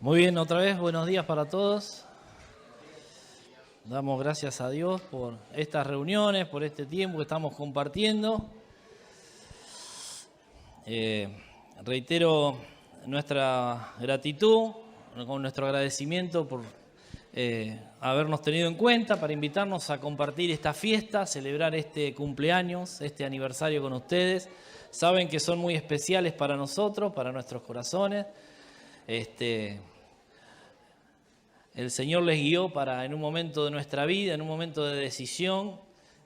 Muy bien, otra vez, buenos días para todos. Damos gracias a Dios por estas reuniones, por este tiempo que estamos compartiendo. Reitero nuestra gratitud, con nuestro agradecimiento por habernos tenido en cuenta para invitarnos a compartir esta fiesta, celebrar este cumpleaños, este aniversario con ustedes. Saben que son muy especiales para nosotros, para nuestros corazones. El Señor les guió para, en un momento de nuestra vida, en un momento de decisión,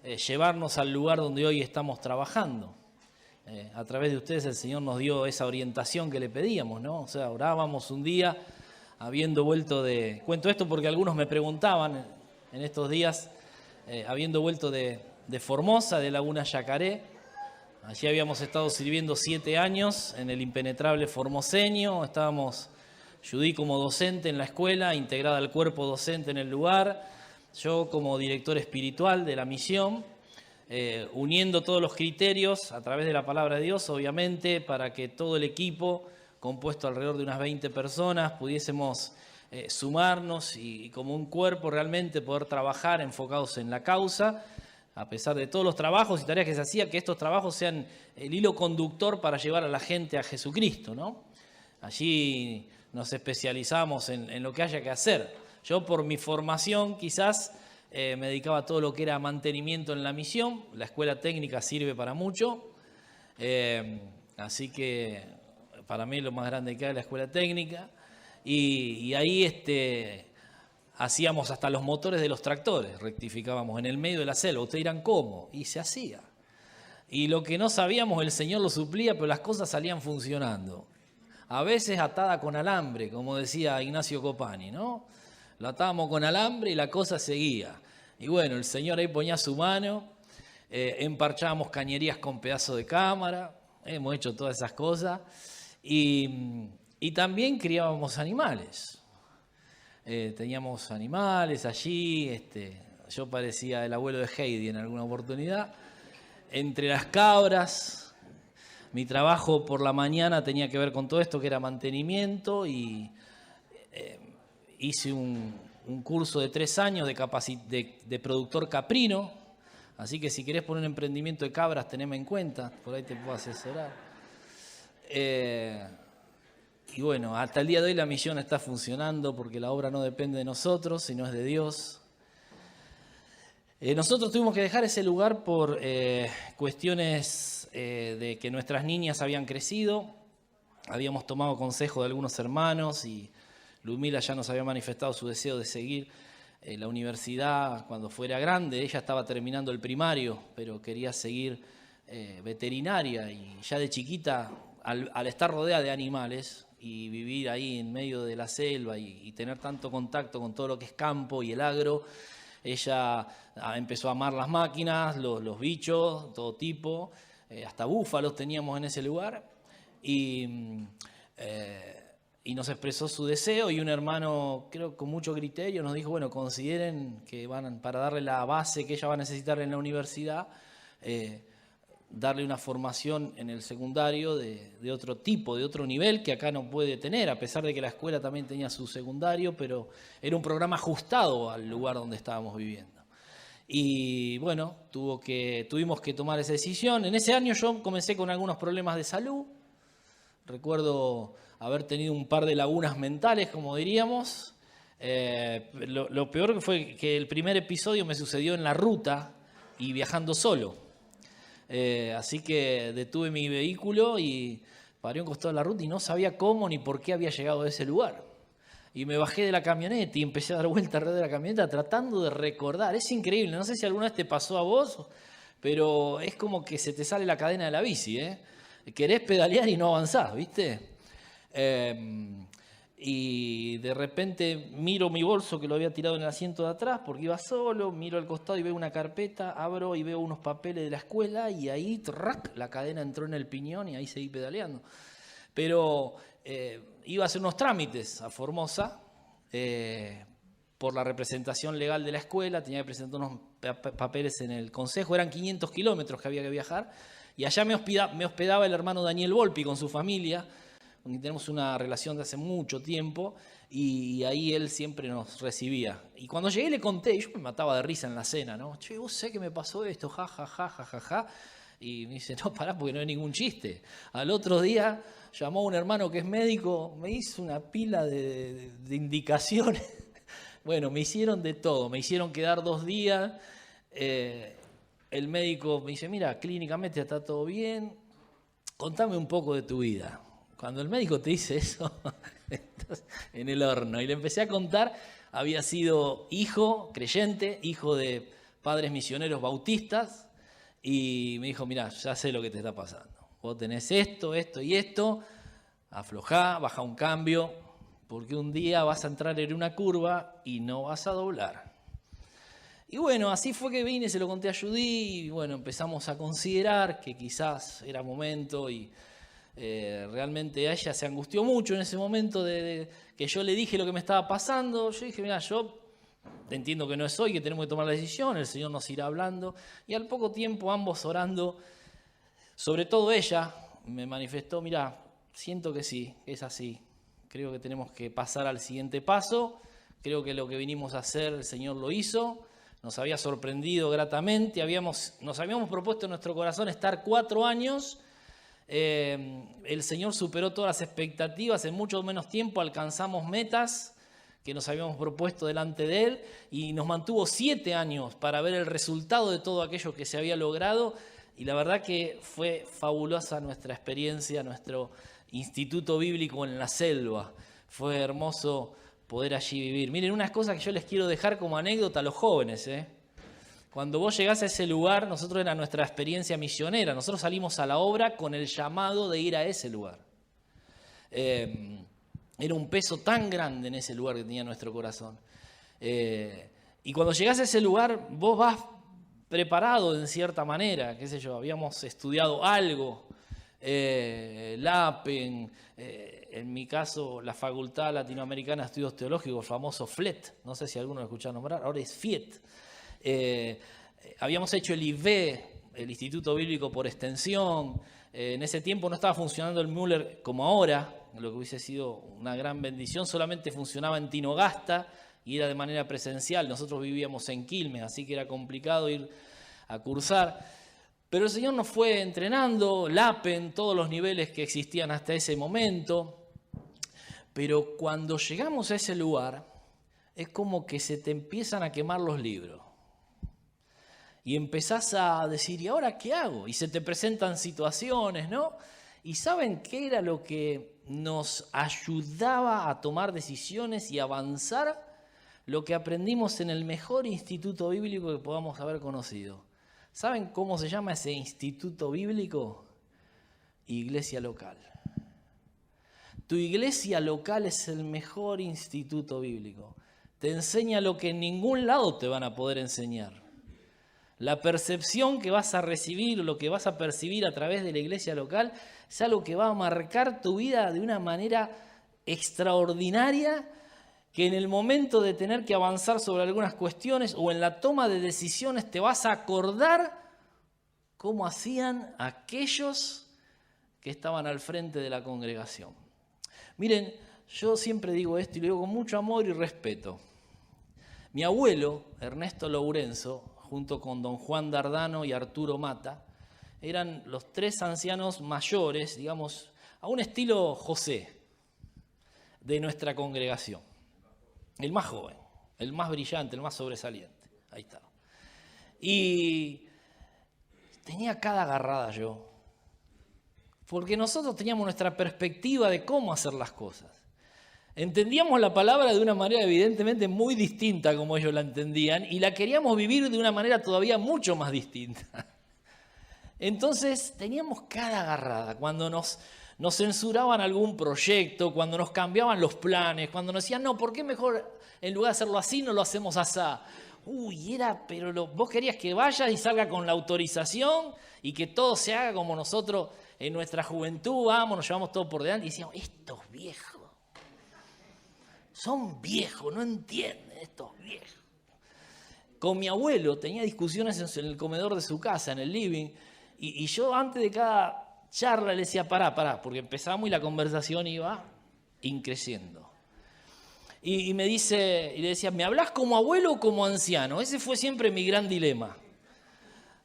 llevarnos al lugar donde hoy estamos trabajando. A través de ustedes el Señor nos dio esa orientación que le pedíamos, ¿no? O sea, orábamos un día, habiendo vuelto de... Cuento esto porque algunos me preguntaban en estos días, habiendo vuelto de Formosa, de Laguna Yacaré. Allí habíamos estado sirviendo 7 años en el impenetrable formoseño, estábamos... Judy como docente en la escuela, integrada al cuerpo docente en el lugar, yo como director espiritual de la misión, uniendo todos los criterios a través de la palabra de Dios, obviamente, para que todo el equipo, compuesto alrededor de unas 20 personas, pudiésemos sumarnos y como un cuerpo realmente poder trabajar enfocados en la causa, a pesar de todos los trabajos y tareas que se hacían, que estos trabajos sean el hilo conductor para llevar a la gente a Jesucristo, ¿no? Allí nos especializamos en lo que haya que hacer. Yo por mi formación quizás me dedicaba a todo lo que era mantenimiento en la misión. La escuela técnica sirve para mucho. Así que para mí lo más grande que hay es la escuela técnica. Y ahí hacíamos hasta los motores de los tractores. Rectificábamos en el medio de la selva. Ustedes dirán, ¿cómo? Y se hacía. Y lo que no sabíamos el Señor lo suplía, pero las cosas salían funcionando. A veces atada con alambre, como decía Ignacio Copani, ¿no? La atábamos con alambre y la cosa seguía. Y bueno, el Señor ahí ponía su mano, emparchábamos cañerías con pedazo de cámara, hemos hecho todas esas cosas. Y también criábamos animales. Teníamos animales allí, yo parecía el abuelo de Heidi en alguna oportunidad. Entre las cabras... Mi trabajo por la mañana tenía que ver con todo esto, que era mantenimiento, y hice un curso de 3 años de productor caprino. Así que si querés poner un emprendimiento de cabras, teneme en cuenta, por ahí te puedo asesorar. Y bueno, hasta el día de hoy la misión está funcionando porque la obra no depende de nosotros, sino es de Dios. Nosotros tuvimos que dejar ese lugar por cuestiones de que nuestras niñas habían crecido. Habíamos tomado consejo de algunos hermanos y Ludmila ya nos había manifestado su deseo de seguir la universidad cuando fuera grande. Ella estaba terminando el primario, pero quería seguir veterinaria, y ya de chiquita, al estar rodeada de animales y vivir ahí en medio de la selva y tener tanto contacto con todo lo que es campo y el agro, ella empezó a amar las máquinas, los bichos, todo tipo, hasta búfalos teníamos en ese lugar, y nos expresó su deseo, y un hermano, creo con mucho criterio, nos dijo, bueno, consideren que para darle la base que ella va a necesitar en la universidad, darle una formación en el secundario de otro tipo, de otro nivel que acá no puede tener, a pesar de que la escuela también tenía su secundario, pero era un programa ajustado al lugar donde estábamos viviendo. Y bueno, tuvimos que tomar esa decisión. En ese año yo comencé con algunos problemas de salud. Recuerdo haber tenido un par de lagunas mentales, como diríamos. Lo peor fue que el primer episodio me sucedió en la ruta y viajando solo. Así que detuve mi vehículo y paré a un costado de la ruta y no sabía cómo ni por qué había llegado a ese lugar. Y me bajé de la camioneta y empecé a dar vuelta alrededor de la camioneta tratando de recordar. Es increíble, no sé si alguna vez te pasó a vos, pero es como que se te sale la cadena de la bici, ¿eh? Querés pedalear y no avanzás, ¿viste? Y de repente miro mi bolso que lo había tirado en el asiento de atrás porque iba solo, miro al costado y veo una carpeta, abro y veo unos papeles de la escuela y ahí la cadena entró en el piñón y ahí seguí pedaleando. Pero iba a hacer unos trámites a Formosa por la representación legal de la escuela, tenía que presentar unos papeles en el consejo, eran 500 kilómetros que había que viajar, y allá me hospedaba el hermano Daniel Volpi con su familia, con quien tenemos una relación de hace mucho tiempo, y ahí él siempre nos recibía. Y cuando llegué le conté, yo me mataba de risa en la cena, ¿no? Che, vos sé que me pasó esto, ja, ja, ja, ja, ja, ja. Y me dice, no, pará, porque no hay ningún chiste. Al otro día llamó a un hermano que es médico, me hizo una pila de indicaciones. Bueno, me hicieron de todo, me hicieron quedar 2 días. El médico me dice, mira, clínicamente está todo bien, contame un poco de tu vida. Cuando el médico te dice eso, estás en el horno. Y le empecé a contar, había sido hijo creyente, hijo de padres misioneros bautistas, y me dijo, mira, ya sé lo que te está pasando. Vos tenés esto, esto y esto, aflojá, baja un cambio, porque un día vas a entrar en una curva y no vas a doblar. Y bueno, así fue que vine, se lo conté a Judy, y bueno, empezamos a considerar que quizás era momento, y realmente ella se angustió mucho en ese momento de que yo le dije lo que me estaba pasando. Yo dije, mira, yo entiendo que no es hoy que tenemos que tomar la decisión, el Señor nos irá hablando. Y al poco tiempo, ambos orando, sobre todo ella, me manifestó, mira, siento que sí, es así. Creo que tenemos que pasar al siguiente paso. Creo que lo que vinimos a hacer, el Señor lo hizo. Nos había sorprendido gratamente. Nos habíamos propuesto en nuestro corazón estar 4 años. El Señor superó todas las expectativas. En mucho menos tiempo alcanzamos metas que nos habíamos propuesto delante de Él. Y nos mantuvo 7 años para ver el resultado de todo aquello que se había logrado. Y la verdad que fue fabulosa nuestra experiencia, nuestro instituto bíblico en la selva. Fue hermoso poder allí vivir. Miren, unas cosas que yo les quiero dejar como anécdota a los jóvenes. Cuando vos llegás a ese lugar, nosotros era nuestra experiencia misionera. Nosotros salimos a la obra con el llamado de ir a ese lugar. Era un peso tan grande en ese lugar que tenía nuestro corazón. Y cuando llegás a ese lugar, vos vas preparado en cierta manera, qué sé yo, habíamos estudiado algo, LAPEN, en mi caso la Facultad Latinoamericana de Estudios Teológicos, el famoso FLET, no sé si alguno lo escuchó nombrar, ahora es FIET. Habíamos hecho el IV, el Instituto Bíblico por Extensión. En ese tiempo no estaba funcionando el Müller como ahora, lo que hubiese sido una gran bendición, solamente funcionaba en Tinogasta y era de manera presencial. Nosotros vivíamos en Quilmes, así que era complicado ir a cursar. Pero el Señor nos fue entrenando, LAPEN, todos los niveles que existían hasta ese momento. Pero cuando llegamos a ese lugar, es como que se te empiezan a quemar los libros. Y empezás a decir, ¿y ahora qué hago? Y se te presentan situaciones, ¿no? ¿Y saben qué era lo que nos ayudaba a tomar decisiones y avanzar? Lo que aprendimos en el mejor instituto bíblico que podamos haber conocido. ¿Saben cómo se llama ese instituto bíblico? Iglesia local. Tu iglesia local es el mejor instituto bíblico. Te enseña lo que en ningún lado te van a poder enseñar. La percepción que vas a recibir, lo que vas a percibir a través de la iglesia local, es algo que va a marcar tu vida de una manera extraordinaria, que en el momento de tener que avanzar sobre algunas cuestiones o en la toma de decisiones te vas a acordar cómo hacían aquellos que estaban al frente de la congregación. Miren, yo siempre digo esto y lo digo con mucho amor y respeto. Mi abuelo, Ernesto Lourenzo, junto con don Juan Dardano y Arturo Mata, eran los 3 ancianos mayores, digamos, a un estilo José, de nuestra congregación. El más joven, el más brillante, el más sobresaliente. Ahí está. Y tenía cada agarrada yo, porque nosotros teníamos nuestra perspectiva de cómo hacer las cosas. Entendíamos la palabra de una manera evidentemente muy distinta como ellos la entendían y la queríamos vivir de una manera todavía mucho más distinta. Entonces teníamos cada agarrada cuando nos censuraban algún proyecto, cuando nos cambiaban los planes, cuando nos decían, no, ¿por qué mejor en lugar de hacerlo así no lo hacemos así? Pero vos querías que vayas y salga con la autorización y que todo se haga como nosotros en nuestra juventud, nos llevamos todo por delante y decíamos, estos viejos. Son viejos, no entienden estos viejos. Con mi abuelo tenía discusiones en el comedor de su casa, en el living, y yo antes de cada charla, le decía, pará, porque empezamos y la conversación iba increciendo. Y me dice, y le decía, ¿me hablas como abuelo o como anciano? Ese fue siempre mi gran dilema,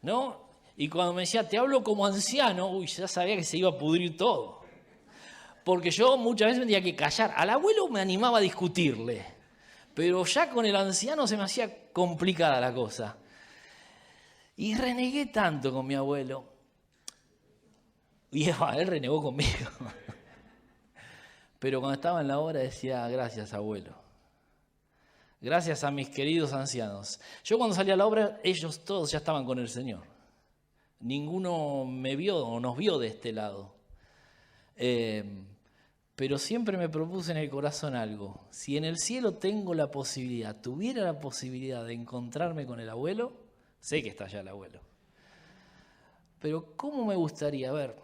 ¿no? Y cuando me decía, te hablo como anciano, uy, ya sabía que se iba a pudrir todo. Porque yo muchas veces me tenía que callar. Al abuelo me animaba a discutirle, pero ya con el anciano se me hacía complicada la cosa. Y renegué tanto con mi abuelo. Y él renegó conmigo. Pero cuando estaba en la obra decía, gracias abuelo. Gracias a mis queridos ancianos. Yo cuando salí a la obra, ellos todos ya estaban con el Señor. Ninguno me vio o nos vio de este lado. Pero siempre me propuse en el corazón algo. Si en el cielo tengo la posibilidad, tuviera la posibilidad de encontrarme con el abuelo, sé que está allá el abuelo. Pero ¿cómo me gustaría ver?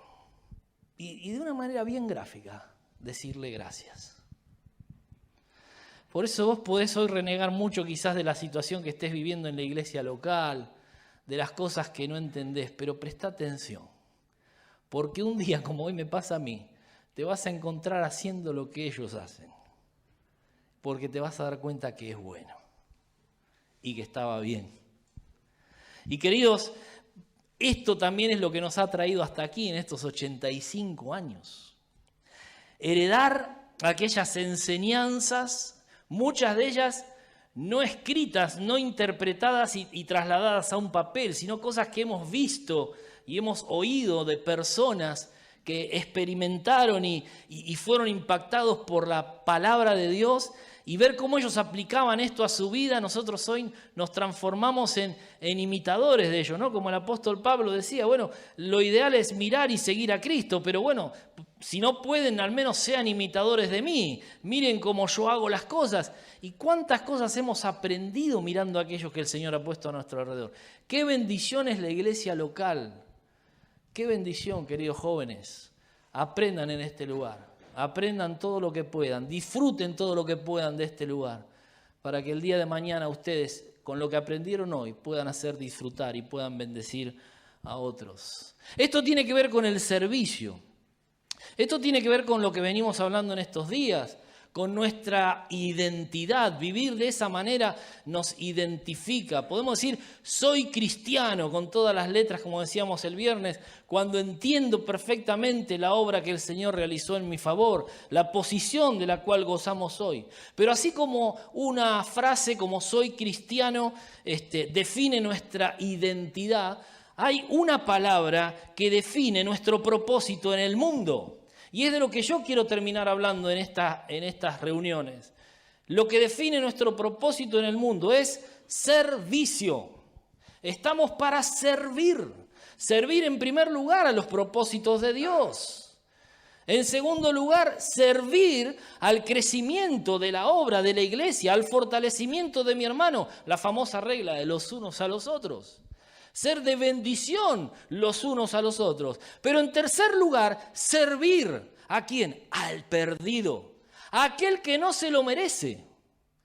Y de una manera bien gráfica, decirle gracias. Por eso vos podés hoy renegar mucho quizás de la situación que estés viviendo en la iglesia local, de las cosas que no entendés, pero presta atención. Porque un día, como hoy me pasa a mí, te vas a encontrar haciendo lo que ellos hacen. Porque te vas a dar cuenta que es bueno y que estaba bien. Y queridos, esto también es lo que nos ha traído hasta aquí en estos 85 años. Heredar aquellas enseñanzas, muchas de ellas no escritas, no interpretadas y trasladadas a un papel, sino cosas que hemos visto y hemos oído de personas que experimentaron y fueron impactados por la palabra de Dios, y ver cómo ellos aplicaban esto a su vida. Nosotros hoy nos transformamos en imitadores de ellos, ¿no? Como el apóstol Pablo decía, bueno, lo ideal es mirar y seguir a Cristo, pero bueno, si no pueden, al menos sean imitadores de mí. Miren cómo yo hago las cosas. Y cuántas cosas hemos aprendido mirando a aquellos que el Señor ha puesto a nuestro alrededor. Qué bendición es la iglesia local. Qué bendición, queridos jóvenes. Aprendan en este lugar. Aprendan todo lo que puedan, disfruten todo lo que puedan de este lugar, para que el día de mañana ustedes, con lo que aprendieron hoy, puedan hacer disfrutar y puedan bendecir a otros. Esto tiene que ver con el servicio. Esto tiene que ver con lo que venimos hablando en estos días, con nuestra identidad. Vivir de esa manera nos identifica. Podemos decir, soy cristiano, con todas las letras, como decíamos el viernes, cuando entiendo perfectamente la obra que el Señor realizó en mi favor, la posición de la cual gozamos hoy. Pero así como una frase como soy cristiano define nuestra identidad, hay una palabra que define nuestro propósito en el mundo. Y es de lo que yo quiero terminar hablando en estas reuniones. Lo que define nuestro propósito en el mundo es servicio. Estamos para servir. Servir en primer lugar a los propósitos de Dios. En segundo lugar, servir al crecimiento de la obra de la iglesia, al fortalecimiento de mi hermano, la famosa regla de los unos a los otros. Ser de bendición los unos a los otros. Pero en tercer lugar, servir. ¿A quién? Al perdido. A aquel que no se lo merece.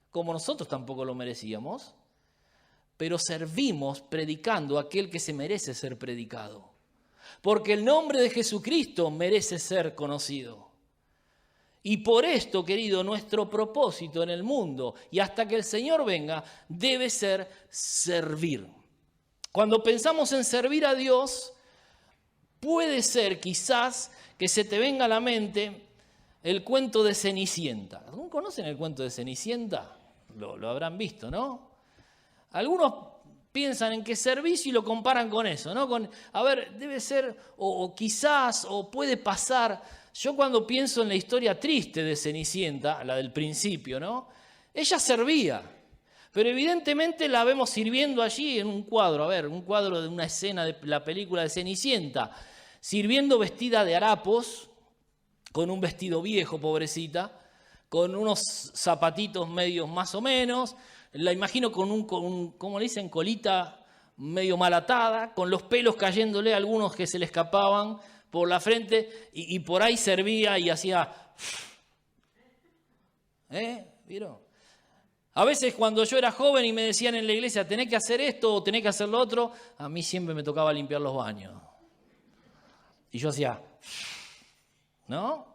Como nosotros tampoco lo merecíamos. Pero servimos predicando a aquel que se merece ser predicado. Porque el nombre de Jesucristo merece ser conocido. Y por esto, querido, nuestro propósito en el mundo y hasta que el Señor venga debe ser servir. Cuando pensamos en servir a Dios, puede ser quizás que se te venga a la mente el cuento de Cenicienta. ¿Algunos conocen el cuento de Cenicienta? Lo habrán visto, ¿no? Algunos piensan en qué servicio y lo comparan con eso, ¿no? Debe ser, o quizás, o puede pasar. Yo cuando pienso en la historia triste de Cenicienta, la del principio, ¿no? Ella servía. Pero evidentemente la vemos sirviendo allí en un cuadro, un cuadro de una escena de la película de Cenicienta, sirviendo vestida de harapos, con un vestido viejo, pobrecita, con unos zapatitos medios más o menos, la imagino con ¿cómo le dicen? Colita medio mal atada, con los pelos cayéndole, algunos que se le escapaban por la frente, y por ahí servía y hacía... ¿Vieron? A veces cuando yo era joven y me decían en la iglesia, tenés que hacer esto o tenés que hacer lo otro, a mí siempre me tocaba limpiar los baños. Y yo hacía, ¿no?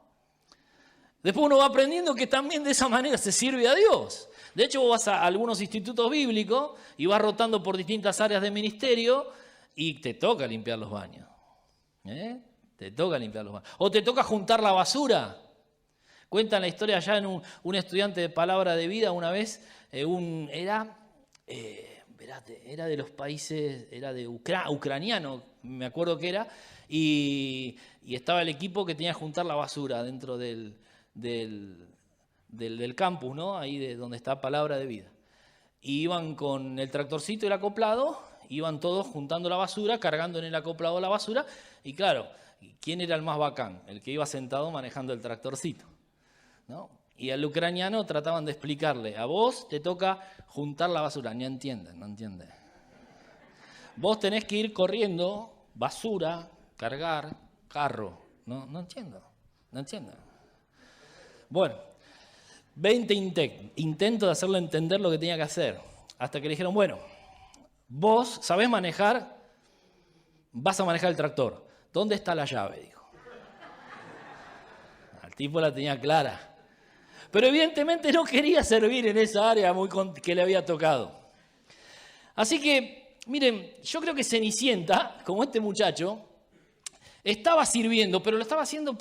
Después uno va aprendiendo que también de esa manera se sirve a Dios. De hecho, vos vas a algunos institutos bíblicos y vas rotando por distintas áreas de ministerio y te toca limpiar los baños. Te toca limpiar los baños. O te toca juntar la basura. Cuentan la historia allá en un estudiante de palabra de vida una vez, era de los países, era de ucraniano, me acuerdo que era, y estaba el equipo que tenía que juntar la basura dentro del campus, ¿no? Ahí de donde está palabra de vida. Y iban con el tractorcito y el acoplado, iban todos juntando la basura, cargando en el acoplado la basura, y claro, ¿quién era el más bacán? El que iba sentado manejando el tractorcito, ¿no? Y al ucraniano trataban de explicarle, a vos te toca juntar la basura. No entiende. Vos tenés que ir corriendo, basura, cargar, carro. No entiendo. Bueno, 20 intentos de hacerle entender lo que tenía que hacer. Hasta que le dijeron, bueno, vos sabés manejar, vas a manejar el tractor. ¿Dónde está la llave? Dijo. El tipo la tenía clara. Pero evidentemente no quería servir en esa área que le había tocado. Así que, miren, yo creo que Cenicienta, como este muchacho, estaba sirviendo, pero lo estaba haciendo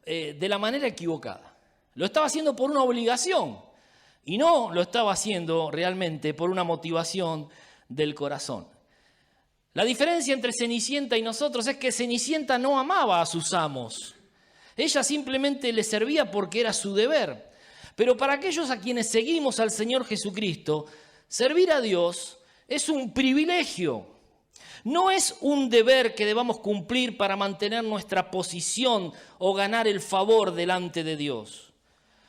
de la manera equivocada. Lo estaba haciendo por una obligación y no lo estaba haciendo realmente por una motivación del corazón. La diferencia entre Cenicienta y nosotros es que Cenicienta no amaba a sus amos. Ella simplemente le servía porque era su deber. Pero para aquellos a quienes seguimos al Señor Jesucristo, servir a Dios es un privilegio. No es un deber que debamos cumplir para mantener nuestra posición o ganar el favor delante de Dios.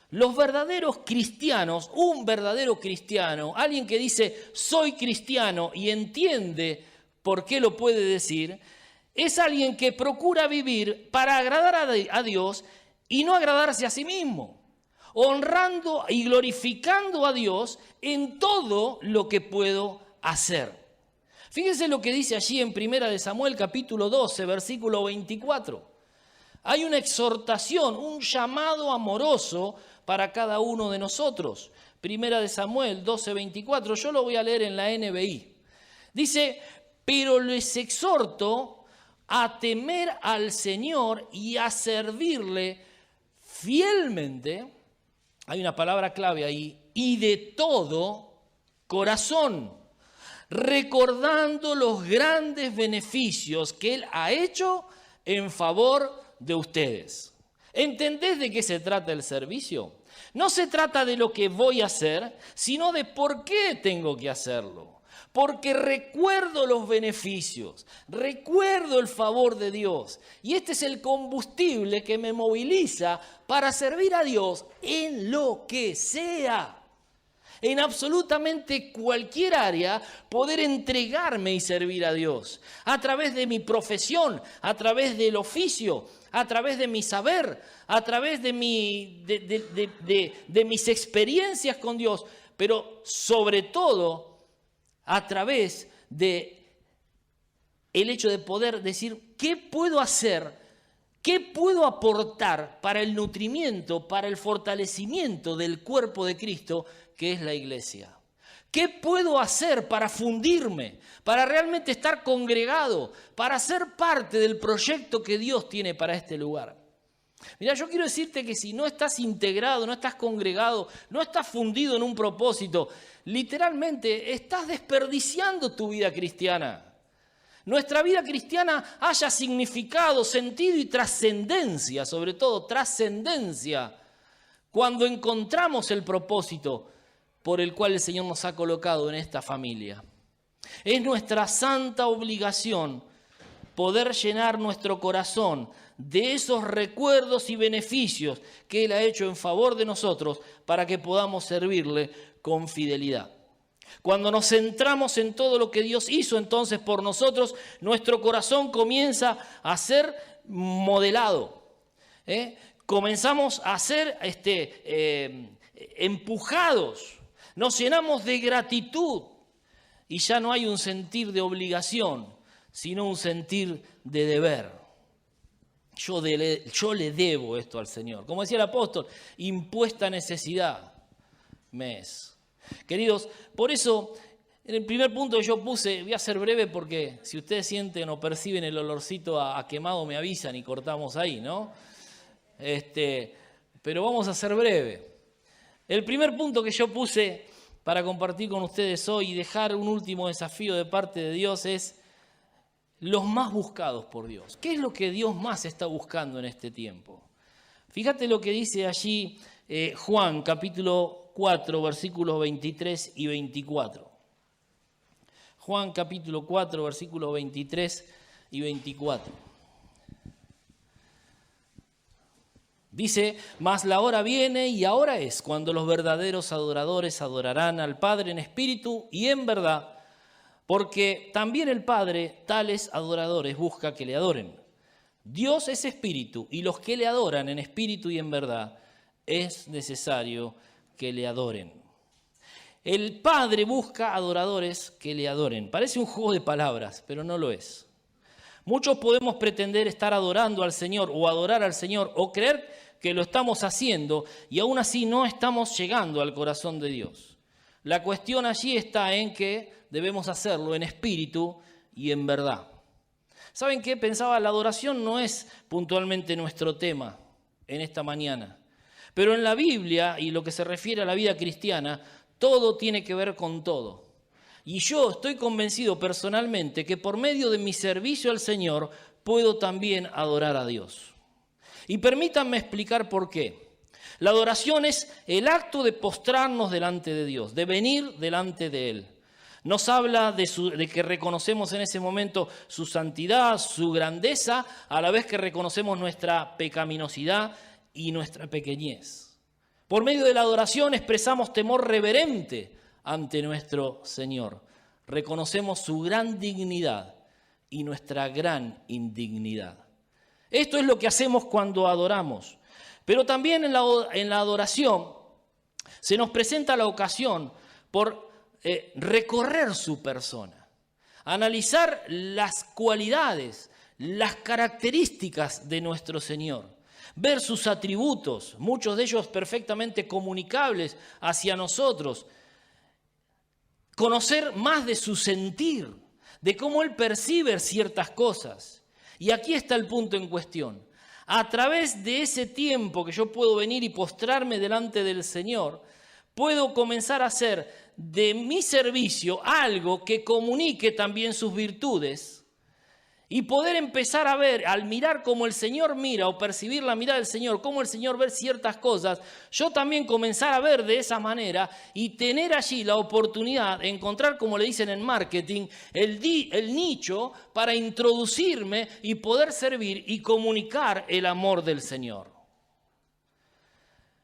Los verdaderos cristianos, un verdadero cristiano, alguien que dice soy cristiano y entiende por qué lo puede decir, es alguien que procura vivir para agradar a Dios y no agradarse a sí mismo, honrando y glorificando a Dios en todo lo que puedo hacer. Fíjense lo que dice allí en 1 Samuel capítulo 12, versículo 24. Hay una exhortación, un llamado amoroso para cada uno de nosotros. 1 Samuel 12, 24, yo lo voy a leer en la NBI. Dice, pero les exhorto a temer al Señor y a servirle fielmente. Hay una palabra clave ahí, y de todo corazón, recordando los grandes beneficios que Él ha hecho en favor de ustedes. ¿Entendés de qué se trata el servicio? No se trata de lo que voy a hacer, sino de por qué tengo que hacerlo. Porque recuerdo los beneficios, recuerdo el favor de Dios. Y este es el combustible que me moviliza para servir a Dios en lo que sea. En absolutamente cualquier área, poder entregarme y servir a Dios. A través de mi profesión, a través del oficio, a través de mi saber, a través de mis experiencias con Dios, pero sobre todo a través de el hecho de poder decir, ¿qué puedo hacer? ¿Qué puedo aportar para el nutrimiento, para el fortalecimiento del cuerpo de Cristo, que es la iglesia? ¿Qué puedo hacer para fundirme, para realmente estar congregado, para ser parte del proyecto que Dios tiene para este lugar? Mira, yo quiero decirte que si no estás integrado, no estás congregado, no estás fundido en un propósito, literalmente estás desperdiciando tu vida cristiana. Nuestra vida cristiana haya significado, sentido y trascendencia, sobre todo trascendencia, cuando encontramos el propósito por el cual el Señor nos ha colocado en esta familia. Es nuestra santa obligación poder llenar nuestro corazón de esos recuerdos y beneficios que Él ha hecho en favor de nosotros para que podamos servirle con fidelidad. Cuando nos centramos en todo lo que Dios hizo entonces por nosotros, nuestro corazón comienza a ser modelado. Comenzamos a ser empujados, nos llenamos de gratitud y ya no hay un sentir de obligación, sino un sentir de deber. Yo le debo esto al Señor. Como decía el apóstol, impuesta necesidad me es. Queridos, por eso, en el primer punto que yo puse, voy a ser breve porque si ustedes sienten o perciben el olorcito a quemado, me avisan y cortamos ahí, ¿no? Pero vamos a ser breve. El primer punto que yo puse para compartir con ustedes hoy y dejar un último desafío de parte de Dios es los más buscados por Dios. ¿Qué es lo que Dios más está buscando en este tiempo? Fíjate lo que dice allí Juan, capítulo 4, versículos 23 y 24. Juan, capítulo 4, versículos 23 y 24. Dice, mas la hora viene y ahora es cuando los verdaderos adoradores adorarán al Padre en espíritu y en verdad, porque también el Padre tales adoradores busca que le adoren. Dios es espíritu y los que le adoran en espíritu y en verdad es necesario que le adoren. El Padre busca adoradores que le adoren. Parece un juego de palabras, pero no lo es. Muchos podemos pretender estar adorando al Señor o adorar al Señor o creer que lo estamos haciendo y aún así no estamos llegando al corazón de Dios. La cuestión allí está en que debemos hacerlo en espíritu y en verdad. ¿Saben qué? Pensaba, la adoración no es puntualmente nuestro tema en esta mañana. Pero en la Biblia y lo que se refiere a la vida cristiana, todo tiene que ver con todo. Y yo estoy convencido personalmente que por medio de mi servicio al Señor puedo también adorar a Dios. Y permítanme explicar por qué. La adoración es el acto de postrarnos delante de Dios, de venir delante de Él. Nos habla de que reconocemos en ese momento su santidad, su grandeza, a la vez que reconocemos nuestra pecaminosidad y nuestra pequeñez. Por medio de la adoración expresamos temor reverente ante nuestro Señor. Reconocemos su gran dignidad y nuestra gran indignidad. Esto es lo que hacemos cuando adoramos. Pero también en la adoración se nos presenta la ocasión por recorrer su persona, analizar las cualidades, las características de nuestro Señor, ver sus atributos, muchos de ellos perfectamente comunicables hacia nosotros, conocer más de su sentir, de cómo Él percibe ciertas cosas. Y aquí está el punto en cuestión. A través de ese tiempo que yo puedo venir y postrarme delante del Señor, puedo comenzar a hacer de mi servicio algo que comunique también sus virtudes y poder empezar a ver, al mirar como el Señor mira o percibir la mirada del Señor, cómo el Señor ve ciertas cosas, yo también comenzar a ver de esa manera y tener allí la oportunidad de encontrar, como le dicen en marketing, el nicho para introducirme y poder servir y comunicar el amor del Señor.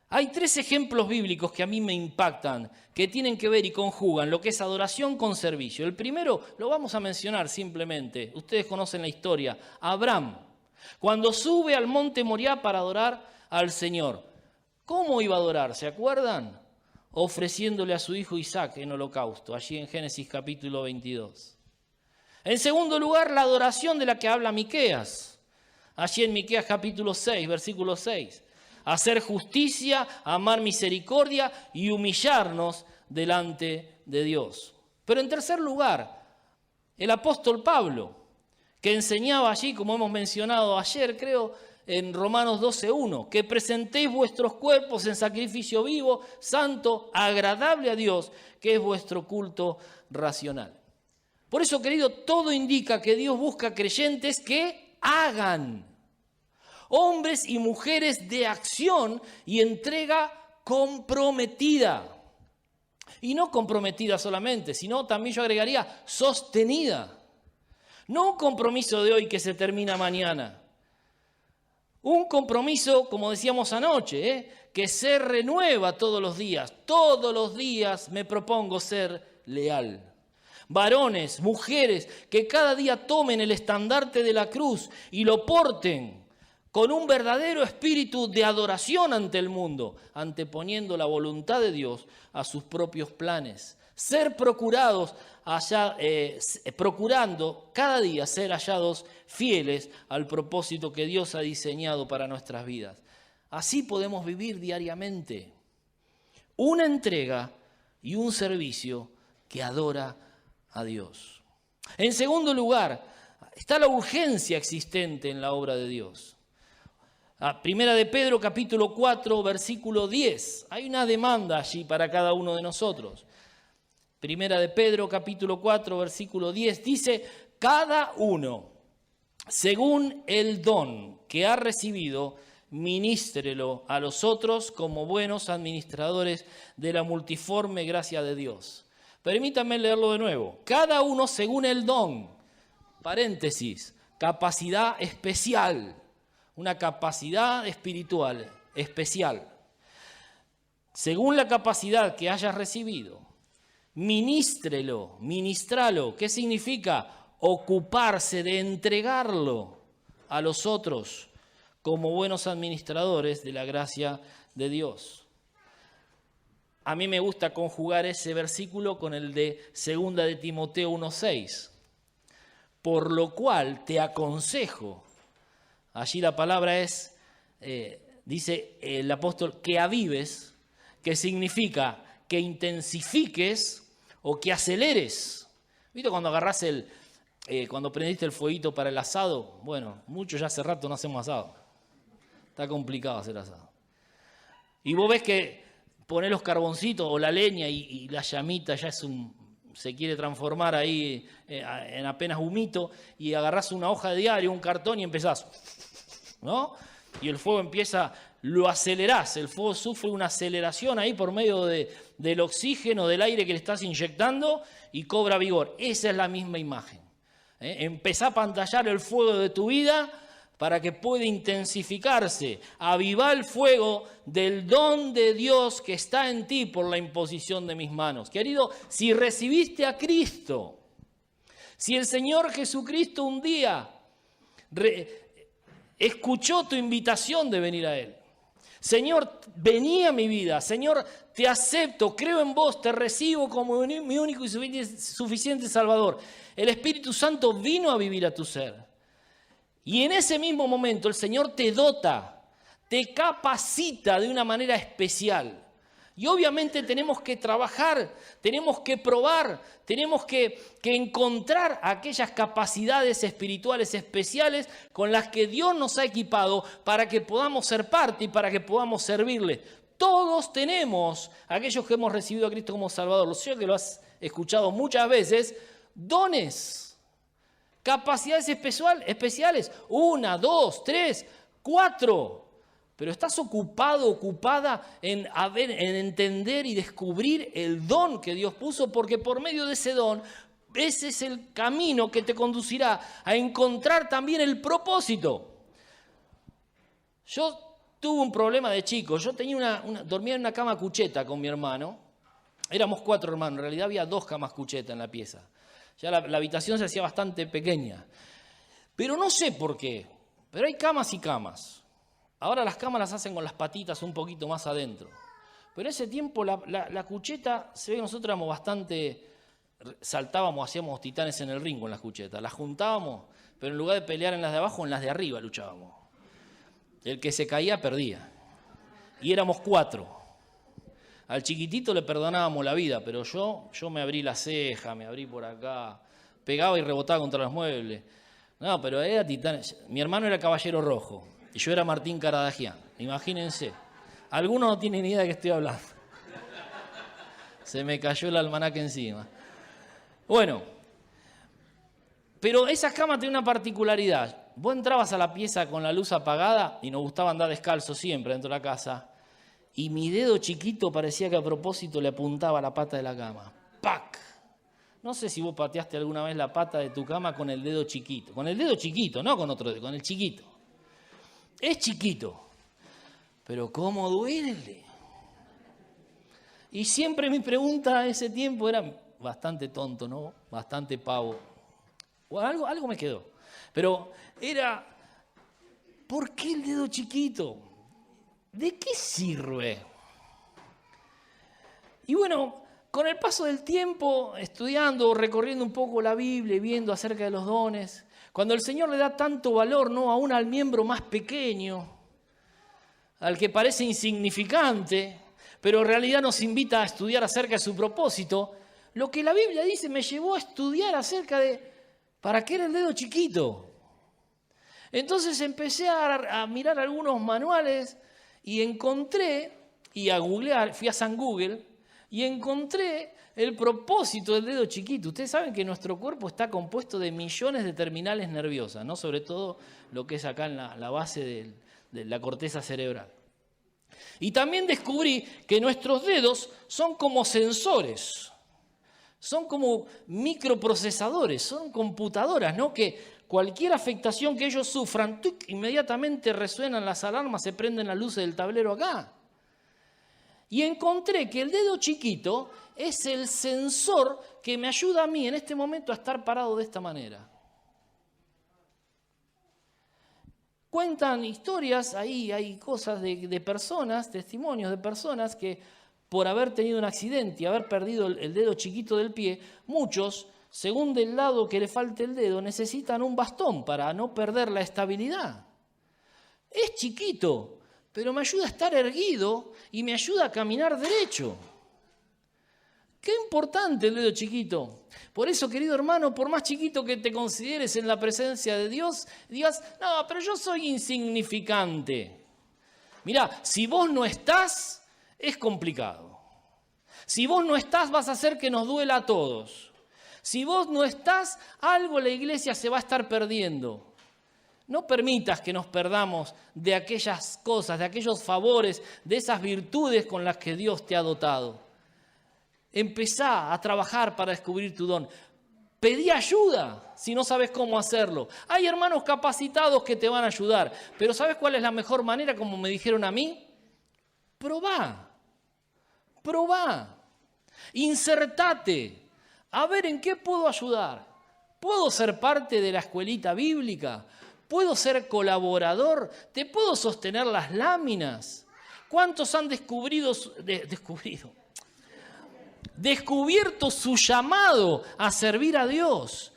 Hay 3 ejemplos bíblicos que a mí me impactan, que tienen que ver y conjugan lo que es adoración con servicio. El primero lo vamos a mencionar simplemente, ustedes conocen la historia, Abraham, cuando sube al monte Moriah para adorar al Señor. ¿Cómo iba a adorar? ¿Se acuerdan? Ofreciéndole a su hijo Isaac en holocausto, allí en Génesis capítulo 22. En segundo lugar, la adoración de la que habla Miqueas, allí en Miqueas capítulo 6, versículo 6. Hacer justicia, amar misericordia y humillarnos delante de Dios. Pero en tercer lugar, el apóstol Pablo, que enseñaba allí, como hemos mencionado ayer, creo, en Romanos 12:1, que presentéis vuestros cuerpos en sacrificio vivo, santo, agradable a Dios, que es vuestro culto racional. Por eso, querido, todo indica que Dios busca creyentes que hagan. Hombres y mujeres de acción y entrega comprometida. Y no comprometida solamente, sino también yo agregaría sostenida. No un compromiso de hoy que se termina mañana. Un compromiso, como decíamos anoche, que se renueva todos los días. Todos los días me propongo ser leal. Varones, mujeres, que cada día tomen el estandarte de la cruz y lo porten con un verdadero espíritu de adoración ante el mundo, anteponiendo la voluntad de Dios a sus propios planes. Ser procurando cada día ser hallados fieles al propósito que Dios ha diseñado para nuestras vidas. Así podemos vivir diariamente. Una entrega y un servicio que adora a Dios. En segundo lugar, está la urgencia existente en la obra de Dios. Primera de Pedro, capítulo 4, versículo 10. Hay una demanda allí para cada uno de nosotros. Primera de Pedro, capítulo 4, versículo 10, dice: cada uno, según el don que ha recibido, ministrelo a los otros como buenos administradores de la multiforme gracia de Dios. Permítanme leerlo de nuevo. Cada uno según el don, paréntesis, capacidad especial, una capacidad espiritual especial. Según la capacidad que hayas recibido, ministralo. ¿Qué significa? Ocuparse de entregarlo a los otros como buenos administradores de la gracia de Dios. A mí me gusta conjugar ese versículo con el de 2 de Timoteo 1:6. Por lo cual te aconsejo, allí la palabra es, dice el apóstol, que avives, que significa que intensifiques o que aceleres. ¿Viste cuando agarrás cuando prendiste el fueguito para el asado? Bueno, muchos ya hace rato no hacemos asado. Está complicado hacer asado. Y vos ves que ponés los carboncitos o la leña y la llamita ya se quiere transformar ahí en apenas humito, y agarrás una hoja de diario, un cartón y empezás, ¿no? Y el fuego lo acelerás, el fuego sufre una aceleración ahí por medio del oxígeno, del aire que le estás inyectando, y cobra vigor. Esa es la misma imagen. Empezá a pantallar el fuego de tu vida para que pueda intensificarse. Avivá el fuego del don de Dios que está en ti por la imposición de mis manos. Querido, si recibiste a Cristo, si el Señor Jesucristo un día escuchó tu invitación de venir a Él, Señor, vení a mi vida, Señor, te acepto, creo en vos, te recibo como mi único y suficiente Salvador. El Espíritu Santo vino a vivir a tu ser. Y en ese mismo momento el Señor te dota, te capacita de una manera especial. Y obviamente tenemos que trabajar, tenemos que probar, tenemos que encontrar aquellas capacidades espirituales especiales con las que Dios nos ha equipado para que podamos ser parte y para que podamos servirle. Todos tenemos, aquellos que hemos recibido a Cristo como Salvador, lo sé que lo has escuchado muchas veces, dones, capacidades especiales, 1, 2, 3, 4. Pero estás ocupada en entender y descubrir el don que Dios puso, porque por medio de ese don, ese es el camino que te conducirá a encontrar también el propósito. Yo tuve un problema de chico. Yo dormía en una cama cucheta con mi hermano. Éramos 4 hermanos, en realidad había 2 camas cucheta en la pieza. Ya la habitación se hacía bastante pequeña. Pero no sé por qué, pero hay camas y camas. Ahora las camas las hacen con las patitas un poquito más adentro. Pero en ese tiempo la cucheta, se ve que nosotros éramos bastante, saltábamos, hacíamos titanes en el ring con las cuchetas. Las juntábamos, pero en lugar de pelear en las de abajo, en las de arriba luchábamos. El que se caía perdía. Y éramos 4. Al chiquitito le perdonábamos la vida, pero yo me abrí la ceja, me abrí por acá, pegaba y rebotaba contra los muebles. No, pero era titán. Mi hermano era Caballero Rojo. Y yo era Martín Caradagian, imagínense. Algunos no tienen ni idea de qué estoy hablando. Se me cayó el almanaque encima. Bueno, pero esa cama tiene una particularidad. Vos entrabas a la pieza con la luz apagada y nos gustaba andar descalzo siempre dentro de la casa. Y mi dedo chiquito parecía que a propósito le apuntaba a la pata de la cama. ¡Pac! No sé si vos pateaste alguna vez la pata de tu cama con el dedo chiquito. Con el dedo chiquito, no con otro dedo, con el chiquito. Es chiquito, pero ¿cómo duele? Y siempre mi pregunta en ese tiempo era bastante tonto, ¿no? Bastante pavo. O algo me quedó. Pero era, ¿por qué el dedo chiquito? ¿De qué sirve? Y bueno, con el paso del tiempo, estudiando, recorriendo un poco la Biblia y viendo acerca de los dones, cuando el Señor le da tanto valor, no aún al miembro más pequeño, al que parece insignificante, pero en realidad nos invita a estudiar acerca de su propósito, lo que la Biblia dice me llevó a estudiar acerca de ¿para qué era el dedo chiquito? Entonces empecé a mirar algunos manuales y encontré, y a googlear, fui a San Google, y encontré el propósito del dedo chiquito. Ustedes saben que nuestro cuerpo está compuesto de millones de terminales nerviosas, ¿no? Sobre todo lo que es acá en la base de la corteza cerebral. Y también descubrí que nuestros dedos son como sensores, son como microprocesadores, son computadoras, ¿no? Que cualquier afectación que ellos sufran, ¡tuc!, inmediatamente resuenan las alarmas, se prenden las luces del tablero acá. Y encontré que el dedo chiquito es el sensor que me ayuda a mí en este momento a estar parado de esta manera. Cuentan historias, ahí hay cosas de personas, testimonios de personas que por haber tenido un accidente y haber perdido el dedo chiquito del pie, muchos, según del lado que le falte el dedo, necesitan un bastón para no perder la estabilidad. Es chiquito, pero me ayuda a estar erguido y me ayuda a caminar derecho. Qué importante el dedo chiquito. Por eso, querido hermano, por más chiquito que te consideres en la presencia de Dios, digas, no, pero yo soy insignificante. Mirá, si vos no estás, es complicado. Si vos no estás, vas a hacer que nos duela a todos. Si vos no estás, algo la iglesia se va a estar perdiendo. No permitas que nos perdamos de aquellas cosas, de aquellos favores, de esas virtudes con las que Dios te ha dotado. Empezá a trabajar para descubrir tu don. Pedí ayuda si no sabes cómo hacerlo. Hay hermanos capacitados que te van a ayudar, pero ¿sabes cuál es la mejor manera, como me dijeron a mí? Probá, insertate, a ver en qué puedo ayudar. ¿Puedo ser parte de la escuelita bíblica? ¿Puedo ser colaborador? ¿Te puedo sostener las láminas? ¿Cuántos han descubierto su llamado a servir a Dios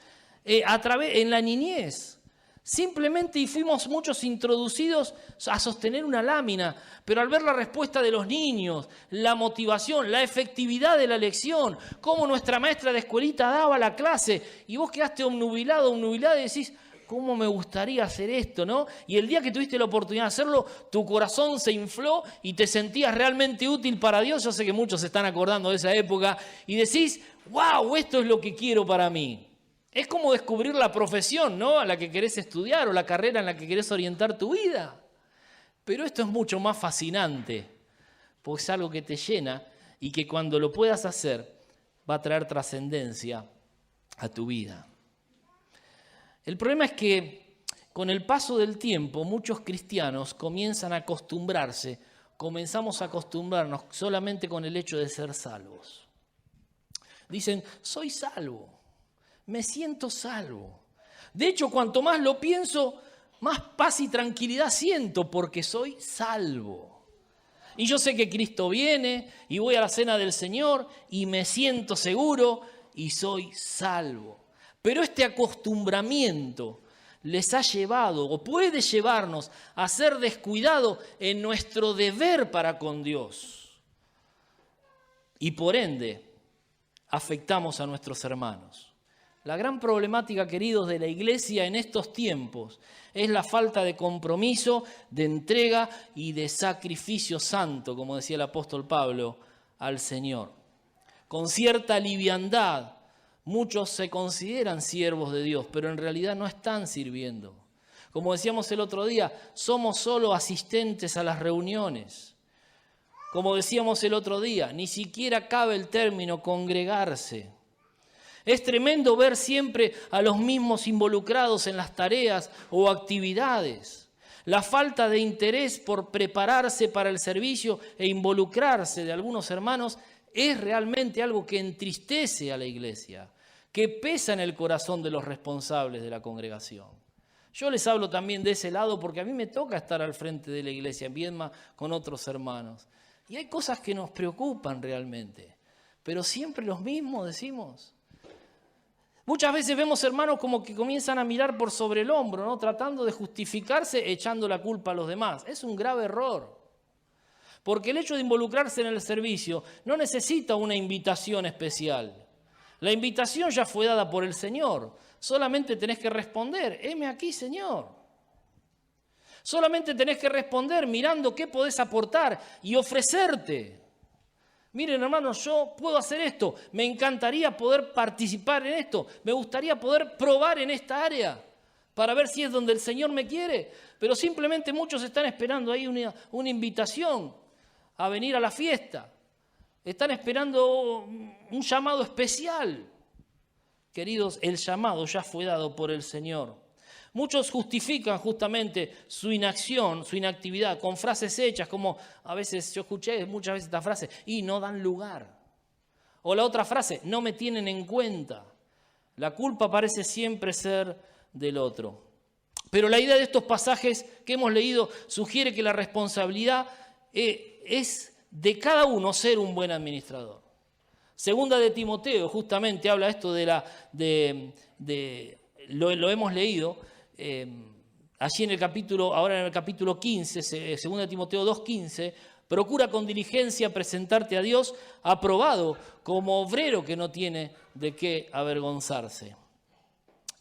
en la niñez? Simplemente y fuimos muchos introducidos a sostener una lámina, pero al ver la respuesta de los niños, la motivación, la efectividad de la lección, cómo nuestra maestra de escuelita daba la clase, y vos quedaste obnubilado y decís, ¿cómo me gustaría hacer esto, no? Y el día que tuviste la oportunidad de hacerlo, tu corazón se infló y te sentías realmente útil para Dios. Yo sé que muchos se están acordando de esa época y decís, wow, esto es lo que quiero para mí. Es como descubrir la profesión, ¿no?, a la que querés estudiar o la carrera en la que querés orientar tu vida. Pero esto es mucho más fascinante, porque es algo que te llena y que cuando lo puedas hacer va a traer trascendencia a tu vida. El problema es que con el paso del tiempo muchos cristianos comienzan a acostumbrarse, comenzamos a acostumbrarnos solamente con el hecho de ser salvos. Dicen, soy salvo. Me siento salvo. De hecho, cuanto más lo pienso, más paz y tranquilidad siento porque soy salvo. Y yo sé que Cristo viene y voy a la cena del Señor y me siento seguro y soy salvo. Pero este acostumbramiento les ha llevado o puede llevarnos a ser descuidados en nuestro deber para con Dios. Y por ende, afectamos a nuestros hermanos. La gran problemática, queridos, de la iglesia en estos tiempos es la falta de compromiso, de entrega y de sacrificio santo, como decía el apóstol Pablo, al Señor. Con cierta liviandad, muchos se consideran siervos de Dios, pero en realidad no están sirviendo. Como decíamos el otro día, somos solo asistentes a las reuniones. Como decíamos el otro día, ni siquiera cabe el término congregarse. Es tremendo ver siempre a los mismos involucrados en las tareas o actividades. La falta de interés por prepararse para el servicio e involucrarse de algunos hermanos es realmente algo que entristece a la iglesia, que pesa en el corazón de los responsables de la congregación. Yo les hablo también de ese lado porque a mí me toca estar al frente de la iglesia en Viedma con otros hermanos. Y hay cosas que nos preocupan realmente, pero siempre los mismos decimos. Muchas veces vemos hermanos como que comienzan a mirar por sobre el hombro, ¿no? Tratando de justificarse, echando la culpa a los demás. Es un grave error. Porque el hecho de involucrarse en el servicio no necesita una invitación especial. La invitación ya fue dada por el Señor. Solamente tenés que responder, heme aquí, Señor. Solamente tenés que responder mirando qué podés aportar y ofrecerte. Miren, hermanos, yo puedo hacer esto. Me encantaría poder participar en esto. Me gustaría poder probar en esta área para ver si es donde el Señor me quiere. Pero simplemente muchos están esperando ahí una invitación a venir a la fiesta. Están esperando un llamado especial. Queridos, el llamado ya fue dado por el Señor. Muchos justifican justamente su inacción, su inactividad, con frases hechas, como a veces yo escuché muchas veces esta frase, y no dan lugar. O la otra frase, no me tienen en cuenta. La culpa parece siempre ser del otro. Pero la idea de estos pasajes que hemos leído sugiere que la responsabilidad es de cada uno ser un buen administrador. Segunda de Timoteo justamente habla esto lo hemos leído allí en el capítulo, ahora en el capítulo 15, segunda de Timoteo 2:15, procura con diligencia presentarte a Dios aprobado como obrero que no tiene de qué avergonzarse.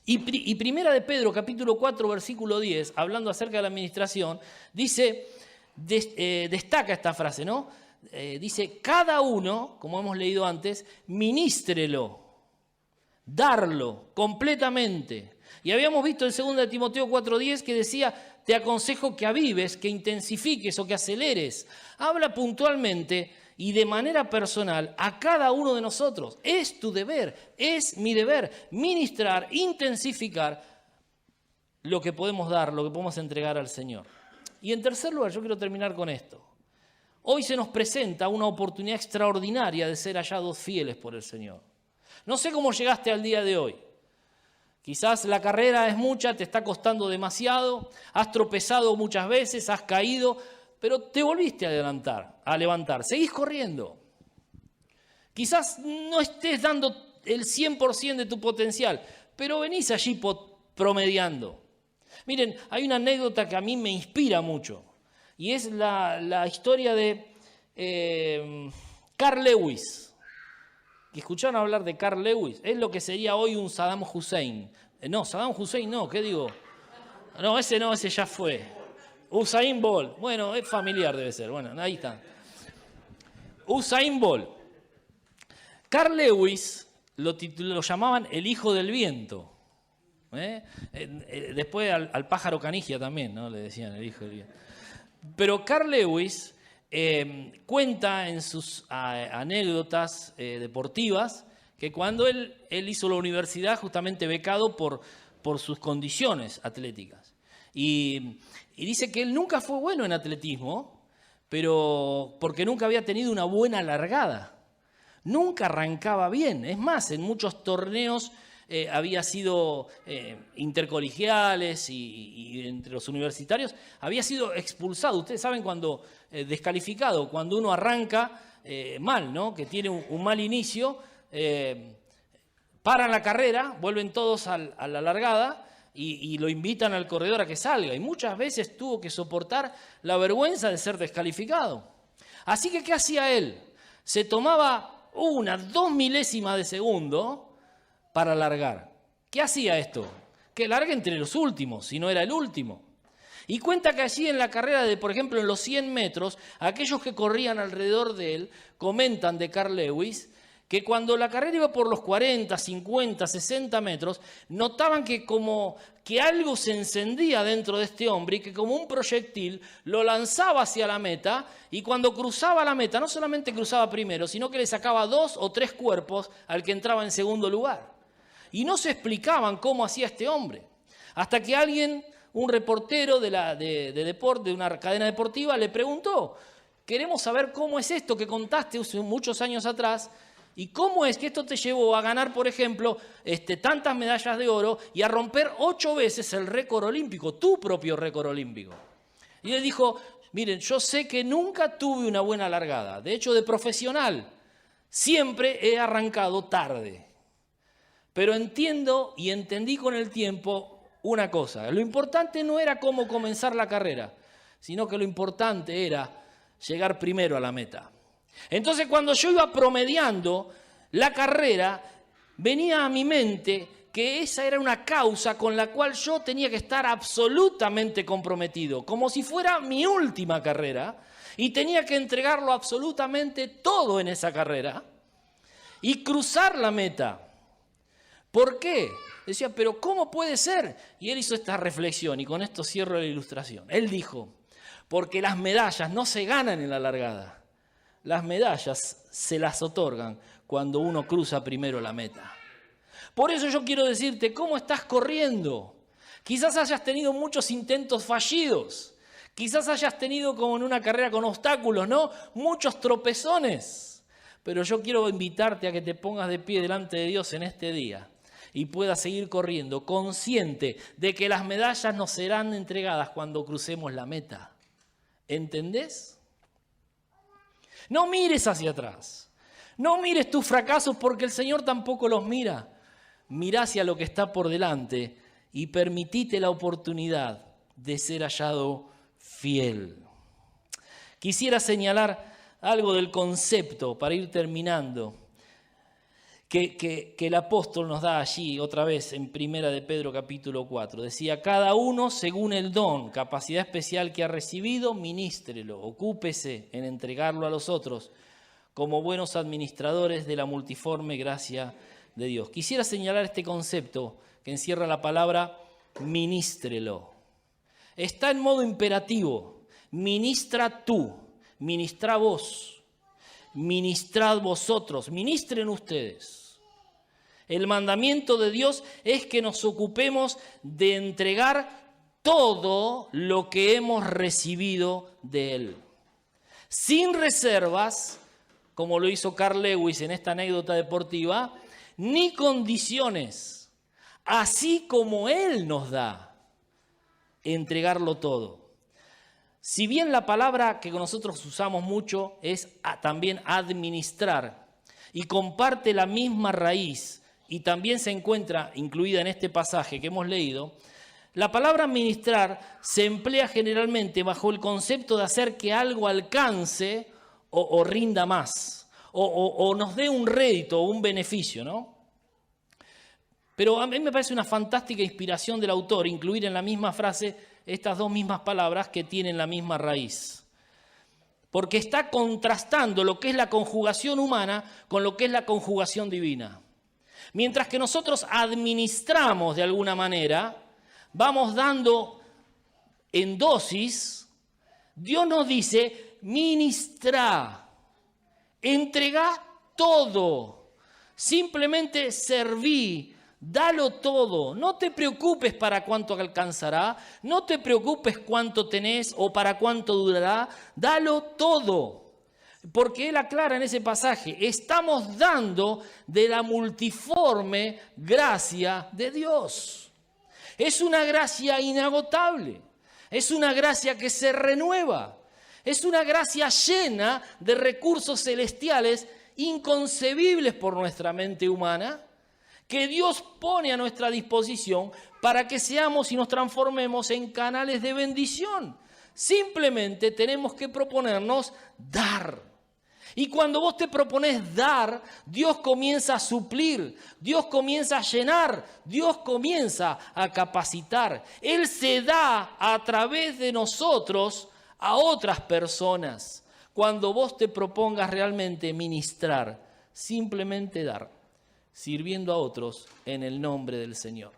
Y primera de Pedro, capítulo 4, versículo 10, hablando acerca de la administración, dice, destaca esta frase, ¿no? Dice, cada uno, como hemos leído antes, ministrelo, darlo completamente. Y habíamos visto en 2 de Timoteo 4:10 que decía, te aconsejo que avives, que intensifiques o que aceleres. Habla puntualmente y de manera personal a cada uno de nosotros. Es tu deber, es mi deber, ministrar, intensificar lo que podemos dar, lo que podemos entregar al Señor. Y en tercer lugar, yo quiero terminar con esto. Hoy se nos presenta una oportunidad extraordinaria de ser hallados fieles por el Señor. No sé cómo llegaste al día de hoy. Quizás la carrera es mucha, te está costando demasiado, has tropezado muchas veces, has caído, pero te volviste a levantar, seguís corriendo. Quizás no estés dando el 100% de tu potencial, pero venís allí promediando. Miren, hay una anécdota que a mí me inspira mucho, y es la historia de Carl Lewis. ¿Escucharon hablar de Carl Lewis? Es lo que sería hoy un Saddam Hussein. No, Saddam Hussein no, ¿qué digo? No, ese ya fue. Usain Bolt. Bueno, es familiar debe ser. Bueno, ahí está. Usain Bolt. Carl Lewis lo llamaban el hijo del viento. Después al pájaro canigia también, ¿no? Le decían el hijo del viento. Pero Carl Lewis cuenta en sus anécdotas deportivas que cuando él hizo la universidad justamente becado por sus condiciones atléticas. Y dice que él nunca fue bueno en atletismo, pero porque nunca había tenido una buena largada. Nunca arrancaba bien. Es más, en muchos torneos había sido intercolegiales y entre los universitarios, había sido expulsado. Ustedes saben cuando descalificado, cuando uno arranca mal, ¿no? Que tiene un mal inicio, paran la carrera, vuelven todos a la largada y lo invitan al corredor a que salga. Y muchas veces tuvo que soportar la vergüenza de ser descalificado. Así que, ¿qué hacía él? Se tomaba 2 milésimas de segundo para largar. ¿Qué hacía esto? Que largue entre los últimos, si no era el último. Y cuenta que allí en la carrera por ejemplo, en los 100 metros, aquellos que corrían alrededor de él comentan de Carl Lewis que cuando la carrera iba por los 40, 50, 60 metros, notaban que como que algo se encendía dentro de este hombre y que como un proyectil lo lanzaba hacia la meta y cuando cruzaba la meta, no solamente cruzaba primero, sino que le sacaba 2 o 3 cuerpos al que entraba en segundo lugar. Y no se explicaban cómo hacía este hombre. Hasta que alguien, un reportero de deporte, de una cadena deportiva, le preguntó, queremos saber cómo es esto que contaste muchos años atrás ¿Y cómo es que esto te llevó a ganar, por ejemplo, tantas medallas de oro y a romper 8 veces el récord olímpico, tu propio récord olímpico? Y él dijo, miren, yo sé que nunca tuve una buena largada. De hecho, de profesional, siempre he arrancado tarde. Pero entiendo y entendí con el tiempo una cosa. Lo importante no era cómo comenzar la carrera, sino que lo importante era llegar primero a la meta. Entonces, cuando yo iba promediando la carrera, venía a mi mente que esa era una causa con la cual yo tenía que estar absolutamente comprometido, como si fuera mi última carrera, y tenía que entregarlo absolutamente todo en esa carrera y cruzar la meta. ¿Por qué? Decía, pero ¿cómo puede ser? Y él hizo esta reflexión, y con esto cierro la ilustración. Él dijo, porque las medallas no se ganan en la largada. Las medallas se las otorgan cuando uno cruza primero la meta. Por eso yo quiero decirte, ¿cómo estás corriendo? Quizás hayas tenido muchos intentos fallidos. Quizás hayas tenido, como en una carrera con obstáculos, ¿no? Muchos tropezones. Pero yo quiero invitarte a que te pongas de pie delante de Dios en este día y puedas seguir corriendo, consciente de que las medallas nos serán entregadas cuando crucemos la meta. ¿Entendés? No mires hacia atrás. No mires tus fracasos porque el Señor tampoco los mira. Mirá hacia lo que está por delante y permitite la oportunidad de ser hallado fiel. Quisiera señalar algo del concepto para ir terminando que el apóstol nos da allí otra vez en 1 de Pedro capítulo 4. Decía, cada uno según el don, capacidad especial que ha recibido, ministrelo, ocúpese en entregarlo a los otros como buenos administradores de la multiforme gracia de Dios. Quisiera señalar este concepto que encierra la palabra ministrelo. Está en modo imperativo, ministra tú, ministra vos, ministrad vosotros, ministren ustedes. El mandamiento de Dios es que nos ocupemos de entregar todo lo que hemos recibido de Él. Sin reservas, como lo hizo Carl Lewis en esta anécdota deportiva, ni condiciones, así como Él nos da, entregarlo todo. Si bien la palabra que nosotros usamos mucho es también administrar y comparte la misma raíz, y también se encuentra incluida en este pasaje que hemos leído, la palabra administrar se emplea generalmente bajo el concepto de hacer que algo alcance o rinda más, o nos dé un rédito o un beneficio, ¿no? Pero a mí me parece una fantástica inspiración del autor incluir en la misma frase estas dos mismas palabras que tienen la misma raíz. Porque está contrastando lo que es la conjugación humana con lo que es la conjugación divina. Mientras que nosotros administramos de alguna manera, vamos dando en dosis, Dios nos dice, ministra, entrega todo, simplemente serví, dalo todo, no te preocupes para cuánto alcanzará, no te preocupes cuánto tenés o para cuánto durará, dalo todo. Porque él aclara en ese pasaje, estamos dando de la multiforme gracia de Dios. Es una gracia inagotable, es una gracia que se renueva, es una gracia llena de recursos celestiales inconcebibles por nuestra mente humana, que Dios pone a nuestra disposición para que seamos y nos transformemos en canales de bendición. Simplemente tenemos que proponernos dar. Y cuando vos te propones dar, Dios comienza a suplir, Dios comienza a llenar, Dios comienza a capacitar. Él se da a través de nosotros a otras personas. Cuando vos te propongas realmente ministrar, simplemente dar, sirviendo a otros en el nombre del Señor.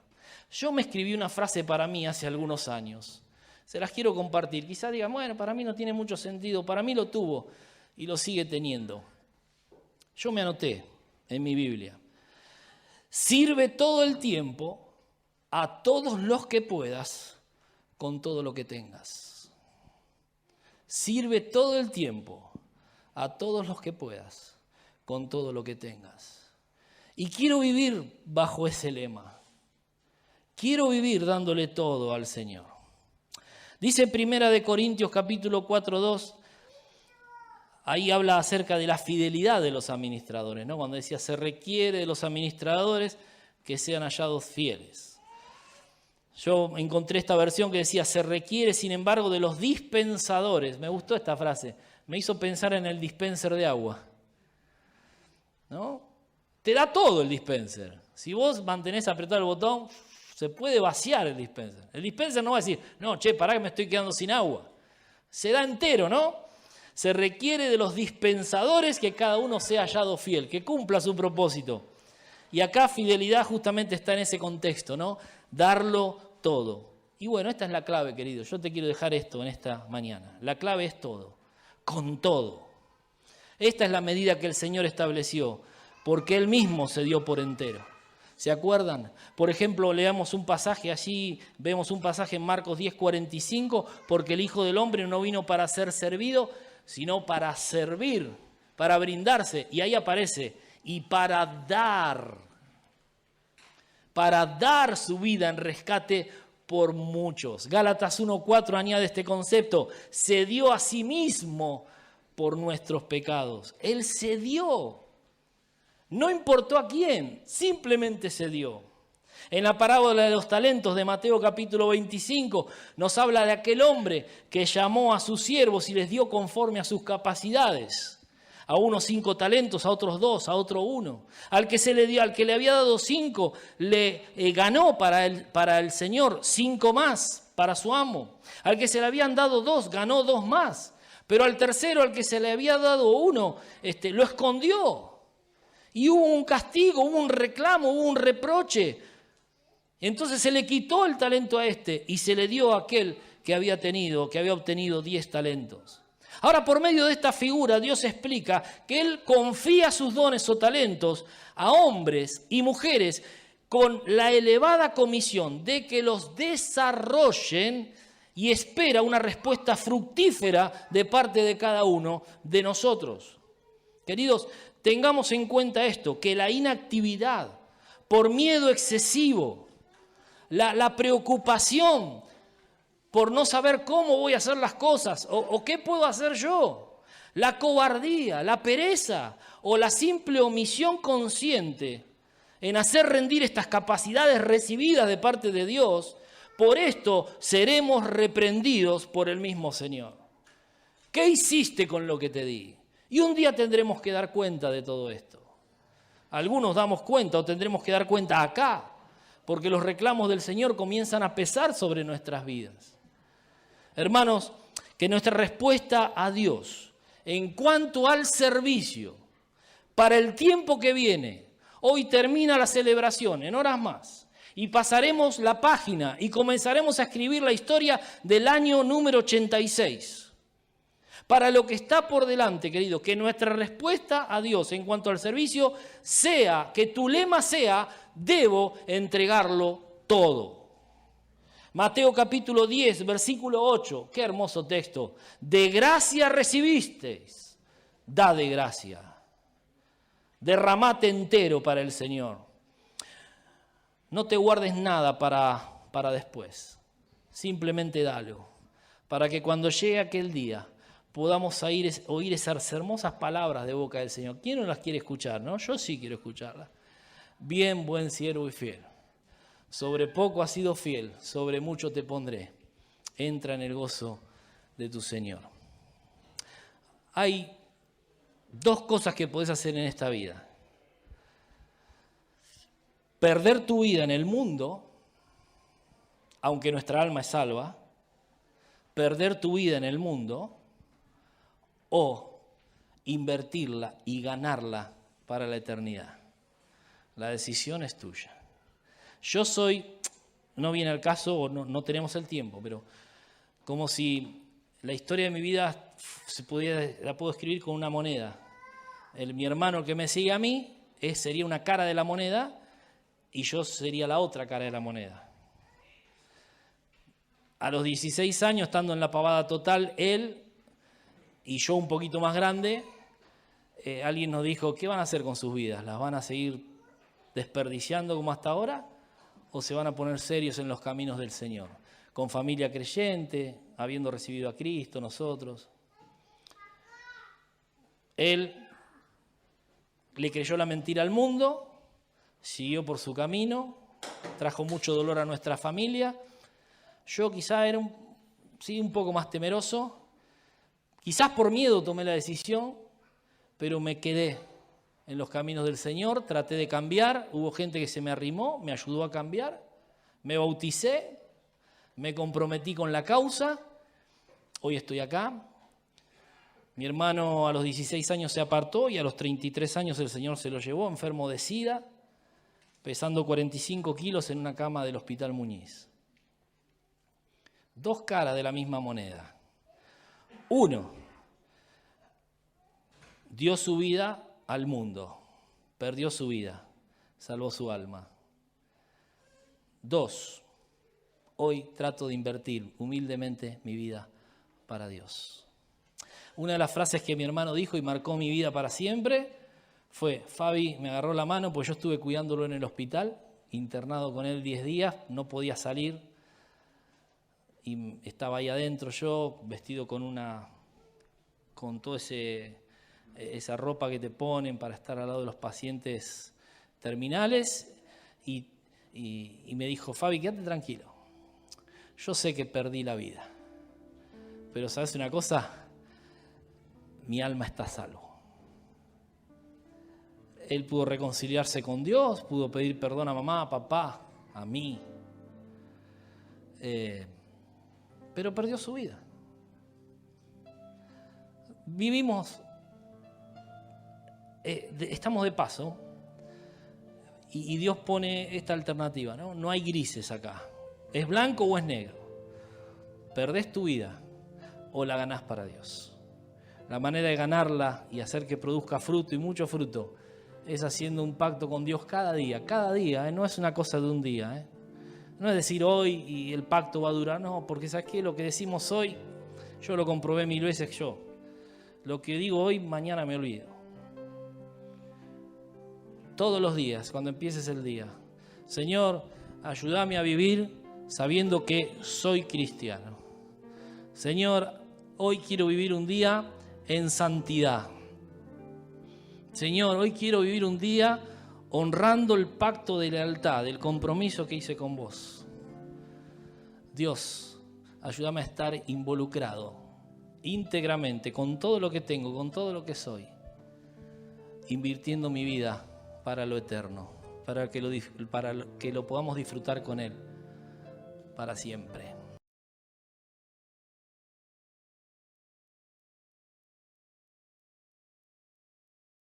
Yo me escribí una frase para mí hace algunos años. Se las quiero compartir. Quizá digan, bueno, para mí no tiene mucho sentido. Para mí lo tuvo. Y lo sigue teniendo. Yo me anoté en mi Biblia. Sirve todo el tiempo a todos los que puedas con todo lo que tengas. Sirve todo el tiempo a todos los que puedas con todo lo que tengas. Y quiero vivir bajo ese lema. Quiero vivir dándole todo al Señor. Dice 1 Corintios capítulo 4:2, ahí habla acerca de la fidelidad de los administradores, ¿no? Cuando decía, se requiere de los administradores que sean hallados fieles. Yo encontré esta versión que decía, se requiere, sin embargo, de los dispensadores. Me gustó esta frase, me hizo pensar en el dispenser de agua, ¿no? Te da todo el dispenser. Si vos mantenés apretado el botón, se puede vaciar el dispenser. El dispenser no va a decir, no, pará que me estoy quedando sin agua. Se da entero, ¿no? Se requiere de los dispensadores que cada uno sea hallado fiel, que cumpla su propósito. Y acá fidelidad justamente está en ese contexto, ¿no? Darlo todo. Y bueno, esta es la clave, querido. Yo te quiero dejar esto en esta mañana. La clave es todo, con todo. Esta es la medida que el Señor estableció, porque Él mismo se dio por entero. ¿Se acuerdan? Por ejemplo, leamos un pasaje allí, vemos un pasaje en Marcos 10:45, porque el Hijo del Hombre no vino para ser servido, sino para servir, para brindarse. Y ahí aparece, y para dar su vida en rescate por muchos. Gálatas 1:4 añade este concepto, se dio a sí mismo por nuestros pecados. Él se dio. No importó a quién, simplemente se dio. En la parábola de los talentos de Mateo capítulo 25 nos habla de aquel hombre que llamó a sus siervos y les dio conforme a sus capacidades. A unos 5 talentos, a otros 2, a otro 1. Al que se le dio, al que le había dado 5, le ganó para el Señor 5 más para su amo. Al que se le habían dado 2, ganó 2 más. Pero al tercero, al que se le había dado 1, lo escondió. Y hubo un castigo, hubo un reclamo, hubo un reproche. Entonces se le quitó el talento a y se le dio a aquel que había obtenido 10 talentos. Ahora, por medio de esta figura, Dios explica que Él confía sus dones o talentos a hombres y mujeres con la elevada comisión de que los desarrollen y espera una respuesta fructífera de parte de cada uno de nosotros. Queridos, tengamos en cuenta esto, que la inactividad por miedo excesivo, la preocupación por no saber cómo voy a hacer las cosas o qué puedo hacer yo, la cobardía, la pereza o la simple omisión consciente en hacer rendir estas capacidades recibidas de parte de Dios, por esto seremos reprendidos por el mismo Señor. ¿Qué hiciste con lo que te di? Y un día tendremos que dar cuenta de todo esto. Algunos damos cuenta o tendremos que dar cuenta acá, porque los reclamos del Señor comienzan a pesar sobre nuestras vidas. Hermanos, que nuestra respuesta a Dios en cuanto al servicio para el tiempo que viene, hoy termina la celebración, en horas más, y pasaremos la página y comenzaremos a escribir la historia del año número 86. Para lo que está por delante, querido, que nuestra respuesta a Dios en cuanto al servicio sea, que tu lema sea, debo entregarlo todo. Mateo capítulo 10, versículo 8, qué hermoso texto. De gracia recibisteis, da de gracia. Derramate entero para el Señor. No te guardes nada para después. Simplemente dalo. Para que cuando llegue aquel día podamos oír esas hermosas palabras de boca del Señor. ¿Quién no las quiere escuchar? ¿No? Yo sí quiero escucharlas. Bien, buen siervo y fiel. Sobre poco has sido fiel, sobre mucho te pondré. Entra en el gozo de tu Señor. Hay 2 cosas que podés hacer en esta vida. Perder tu vida en el mundo, aunque nuestra alma es salva. Perder tu vida en el mundo o invertirla y ganarla para la eternidad. La decisión es tuya. No viene al caso o no tenemos el tiempo, pero como si la historia de mi vida la puedo escribir con una moneda. Mi hermano que me sigue a mí sería una cara de la moneda y yo sería la otra cara de la moneda. A los 16 años, estando en la pavada total, él y yo un poquito más grande, Alguien nos dijo, ¿qué van a hacer con sus vidas? ¿Las van a seguir desperdiciando como hasta ahora? ¿O se van a poner serios en los caminos del Señor? Con familia creyente, habiendo recibido a Cristo, nosotros. Él le creyó la mentira al mundo, siguió por su camino, trajo mucho dolor a nuestra familia. Yo quizá era un poco más temeroso, quizás por miedo tomé la decisión, pero me quedé en los caminos del Señor, traté de cambiar, hubo gente que se me arrimó, me ayudó a cambiar, me bauticé, me comprometí con la causa, hoy estoy acá. Mi hermano a los 16 años se apartó y a los 33 años el Señor se lo llevó, enfermo de SIDA, pesando 45 kilos en una cama del Hospital Muñiz. Dos caras de la misma moneda. Uno, dio su vida al mundo, perdió su vida, salvó su alma. Dos, hoy trato de invertir humildemente mi vida para Dios. Una de las frases que mi hermano dijo y marcó mi vida para siempre fue, Fabi me agarró la mano, pues yo estuve cuidándolo en el hospital, internado con él 10 días, no podía salir y estaba ahí adentro yo, vestido con toda esa ropa que te ponen para estar al lado de los pacientes terminales y me dijo, Fabi, quédate tranquilo, yo sé que perdí la vida, pero ¿sabes una cosa? Mi alma está a salvo. Él pudo reconciliarse con Dios, pudo pedir perdón a mamá, a papá, a mí, pero perdió su vida. Vivimos, estamos de paso y Dios pone esta alternativa, ¿no? No hay grises acá, es blanco o es negro. Perdés tu vida o la ganás para Dios. La manera de ganarla y hacer que produzca fruto y mucho fruto es haciendo un pacto con Dios cada día, no es una cosa de un día, no es decir hoy y el pacto va a durar, no, porque ¿sabes qué? Lo que decimos hoy, yo lo comprobé 1000 veces yo. Lo que digo hoy, mañana me olvido. Todos los días, cuando empieces el día, Señor, ayúdame a vivir sabiendo que soy cristiano. Señor, hoy quiero vivir un día en santidad. Señor, hoy quiero vivir un día honrando el pacto de lealtad, el compromiso que hice con vos. Dios, ayúdame a estar involucrado íntegramente con todo lo que tengo, con todo lo que soy, invirtiendo mi vida para lo eterno, para que lo podamos disfrutar con Él para siempre.